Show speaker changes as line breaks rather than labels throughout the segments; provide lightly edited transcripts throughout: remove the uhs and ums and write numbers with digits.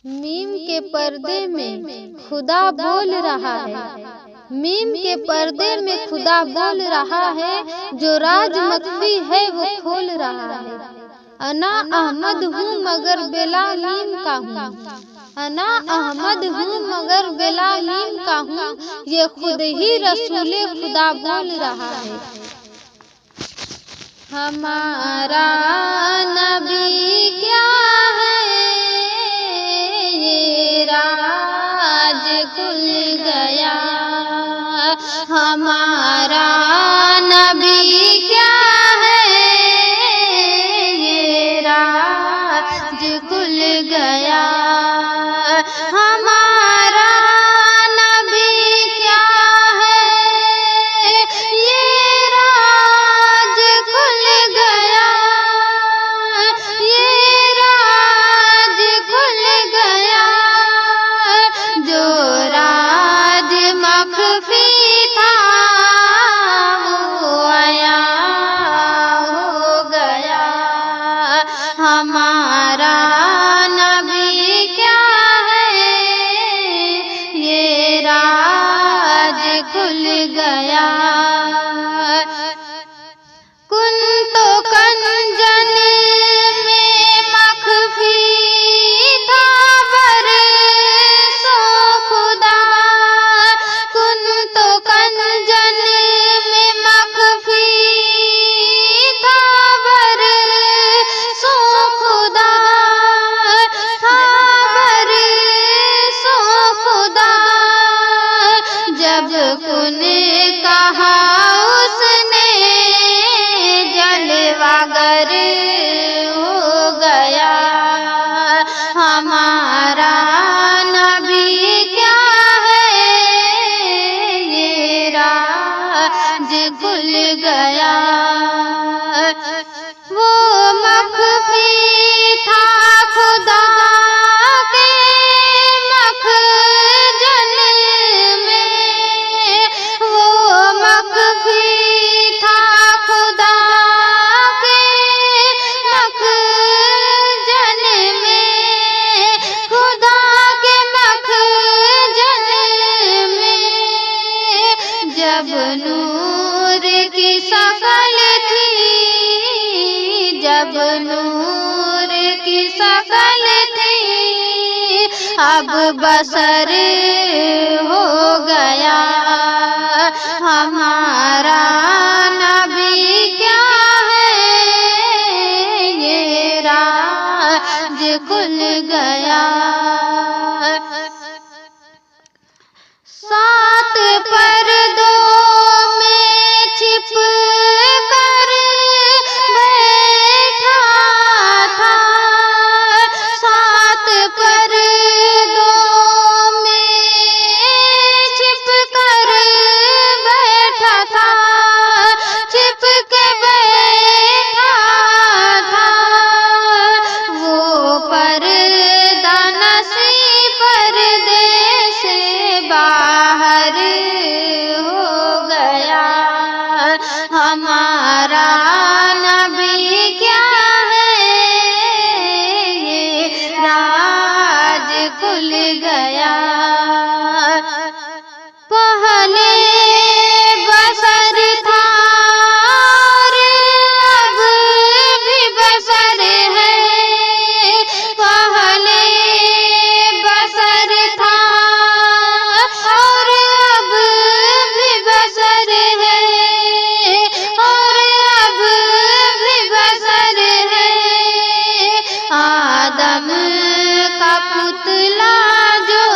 میم کے پردے میں خدا بول رہا ہے، میم کے پردے میں خدا بول رہا ہے، جو راز مخفی ہے وہ کھول رہا ہے۔ انا احمد ہوں مگر بلا میم کا ہوں، انا احمد ہوں مگر بلا میم کا ہوں، یہ خود ہی رسول خدا بول رہا ہے۔ ہمارا نبی کیا ہے یہ راز کھل گیا، ہمارا نبی کیا ہے یہ راز کھل گیا، ہمارا نبی کیا ہے یہ راز کھل گیا، یہ راز کھل گیا، جو راز مخفی تھا وہ عیاں ہو گیا، ہمارا نبی کیا ہے یہ راز کھل گیا۔ کن تو کنجن میں مخفی تھا برسوں خدا، کن تو کنجن میں مخفی تھا برسوں خدا، تھا برسوں خدا، جب کن کہا اس نے جلوہ گر ہو گیا، ہمارا نبی کیا ہے یہ راز کھل گیا، وہ مخفی تھا خدا کے مخزن میں، وہ مخفی تھا خدا کے مخزن میں، خدا کے مخزن میں، جب نور کی شکل تھی، جب نور کی شکل تھی، اب بصر ہو گیا، ہمارا نبی کیا ہے یہ راز کھل گیا۔ سات پردوں میں چھپ کر بیٹھا تھا، سات پردوں میں چھپ کر بیٹھا تھا، چھپ کے بیٹھا تھا، وہ پردہ نشیں پردے سے باہر ہو گیا، ہمارا نبی کیا ہے یہ راز کھل گیا۔ پہلے بصر تھا اور اب بھی بصر ہے، پہلے بصر تھا اور اب بھی بصر ہے، اور اب بھی بصر ہے، آدم کا پتلا جو،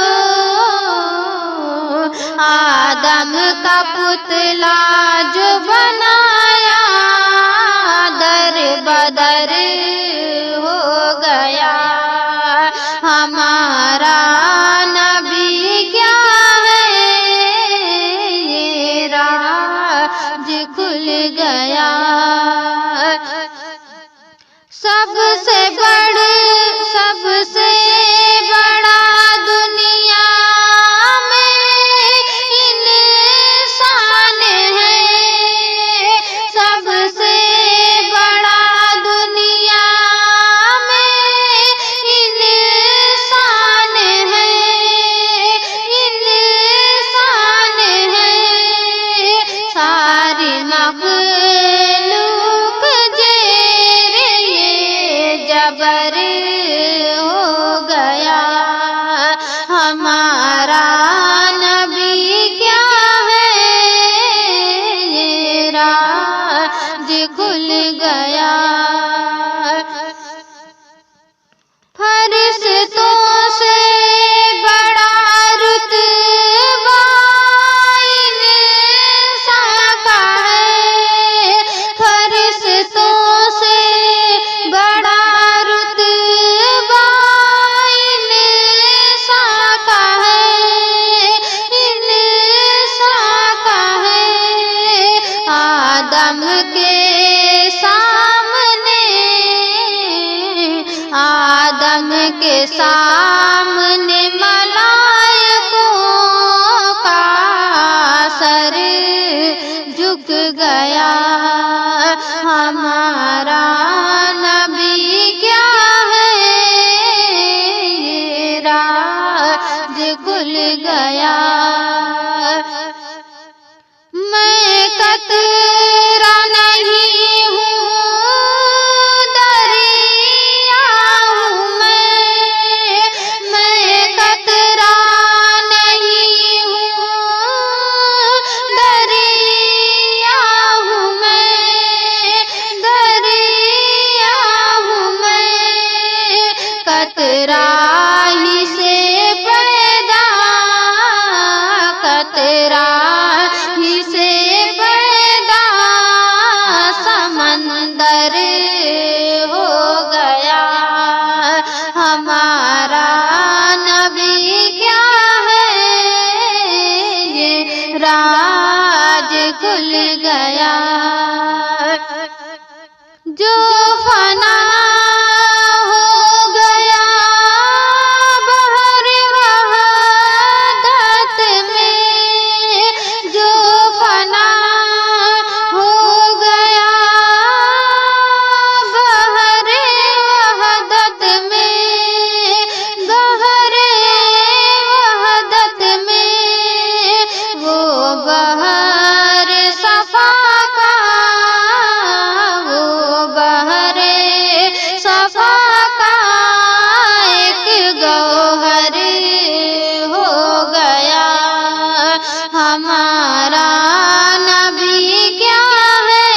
آدم کا پتلا جو بنایا در بدر ہو گیا، ہمارا نبی کیا ہے یہ راز کھل گیا۔ سب سے بڑا دنیا میں انسان ہے، سب سے بڑا دنیا میں انسان سامنے ملائکوں کا سر جھک گیا، ہمارا نبی کیا ہے یہ راز کھل گیا۔ میں قطرہ نہیں ہوں دریا ہوں، میں قطرہ نہیں ہوں دریا ہوں، میں دریا ہوں، میں قطرہ ہی سے پیدا، قطرہ ہی سے پیدا سمندر ہو گیا، ہمارا نبی کیا ہے یہ راز کھل گیا۔ جو فنا ہو گیا بحر وحدت میں، جو فنا ہو گیا بحر وحدت میں، بحر وحدت میں، وہ بحر صفا کا، وہ بحر صفا کا ایک گوہر ہو گیا، ہمارا نبی کیا ہے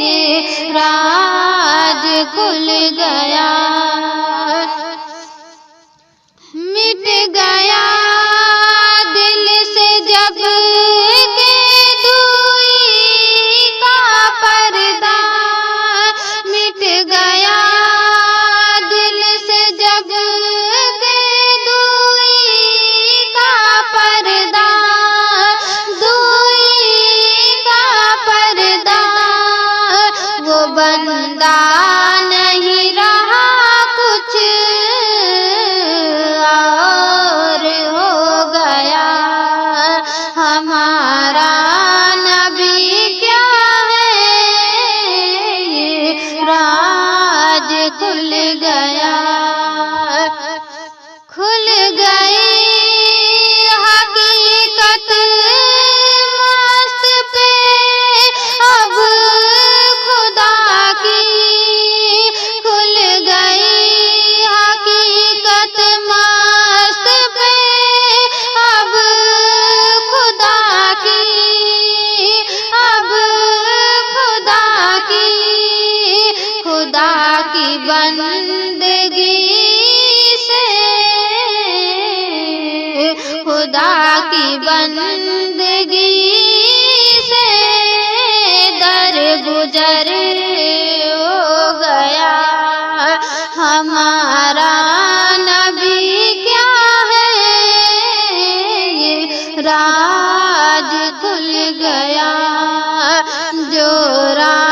یہ راز کھل گیا۔ مٹ گیا دل سے جب کہ دوئی کا پردہ، مٹ گیا دل سے جب کہ دوئی کا پردہ، دوئی کا پردہ، وہ بندہ نہیں رہا کچھ اور ہو گیا، ہمارا نبی کیا ہے یہ راز کھل گیا۔ کھل گئی حقیقت مست پہ اب خدا کی، کھل گئی حقیقت مست پہ اب خدا کی، اب خدا کی، خدا کی بندگی سے، خدا کی بندگی سے درگزر ہو گیا، ہمارا نبی کیا ہے یہ راز کھل گیا، جو راز